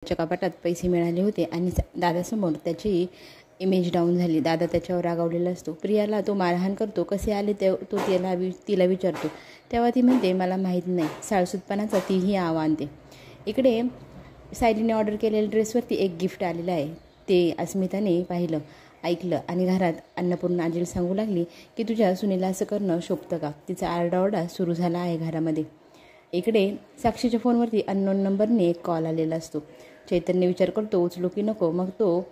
त्याच्या कपाटात पैसे मिळाले होते आणि दादासमोर त्याची इमेज डाऊन झाली. दादा त्याच्यावर रागावलेला असतो. प्रियाला तो मारहाण करतो. कसे आले ते तो तिला विचारतो. तेव्हा ती म्हणते मला माहीत नाही. साळसूतपणाचा तीही आणते. इकडे सायलीने ऑर्डर केलेल्या ड्रेसवरती एक गिफ्ट आलेलं आहे. ते अस्मिताने पाहिलं, ऐकलं आणि घरात अन्नपूर्णा आजीला सांगू लागली की तुझ्या सुनेला असं करणं शोभतं का. तिचा आरडाओरडा सुरू झाला आहे घरामध्ये. इकडे साक्षीच्या फोनवरती अननोन नंबरने एक कॉल आलेला असतो. चैतन्य विचार करतो उचलू की नको. मग तो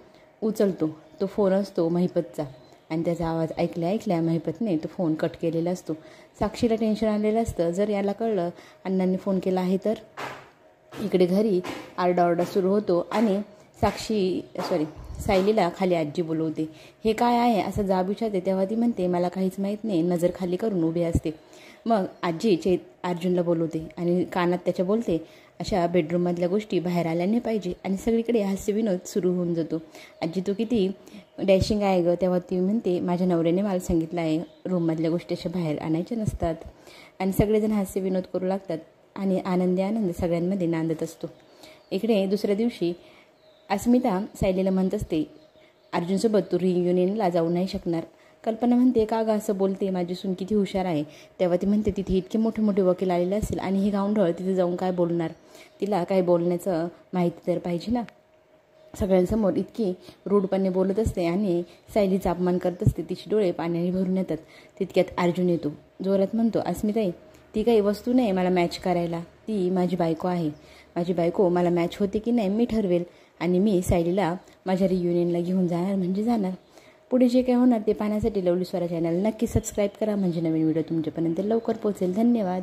उचलतो. तो फोन असतो महिपतचा आणि त्याचा आवाज ऐकल्या महिपतने तो फोन कट केलेला असतो. साक्षीला टेन्शन आलेलं असतं. जर याला कळलं अण्णांनी फोन केला आहे तर. इकडे घरी आरडाओरडा सुरू होतो आणि सायलीला खाली आजी बोलवते. हे काय आहे असं जाब विचारते. तेव्हा ती म्हणते मला काहीच माहीत नाही. नजर खाली करून उभी असते. मग आजी अर्जुनला बोलवते आणि कानात त्याच्या बोलते अशा बेडरूममधल्या गोष्टी बाहेर आल्या नाही पाहिजे. आणि सगळीकडे हास्यविनोद सुरू होऊन जातो. आजी तू किती डॅशिंग आहे गं. तेव्हा ती म्हणते माझ्या नवऱ्याने मला सांगितलं आहे रूममधल्या गोष्टी अशा बाहेर आणायच्या नसतात. आणि सगळेजण हास्यविनोद करू लागतात आणि आनंद सगळ्यांमध्ये नांदत असतो. इकडे दुसऱ्या दिवशी अस्मिता सायलीला म्हणत असते अर्जुनसोबत तू रियुनियनला जाऊ नाही शकणार. कल्पना म्हणते का गं असं बोलते. माझी सून किती हुशार आहे. तेव्हा ती म्हणते तिथे इतके मोठे मोठे वकील आलेले असेल आणि ही गावंढळ तिथे जाऊन काय बोलणार. तिला काय बोलण्याचं माहिती तर पाहिजे ना. सगळ्यांसमोर इतकी रूढपणे बोलत असते आणि सायलीचा अपमान करत असते. तिचे डोळे पाण्याने भरून येतात. तितक्यात अर्जुन येतो. जोरात म्हणतो अस्मिताई ती काही वस्तू नाही मला मॅच करायला. ती माझी बायको आहे. माझी बायको मला मॅच होते की नाही मी ठरवेल आणि मी सायलीला माझ्या रियुनियनला घेऊन जाणार म्हणजे जाणार. पुढे जे काय होणार ते पाहण्यासाठी लवली स्वरा चॅनल नक्की सबस्क्राईब करा म्हणजे नवीन व्हिडिओ तुमच्यापर्यंत लवकर पोहोचेल. धन्यवाद.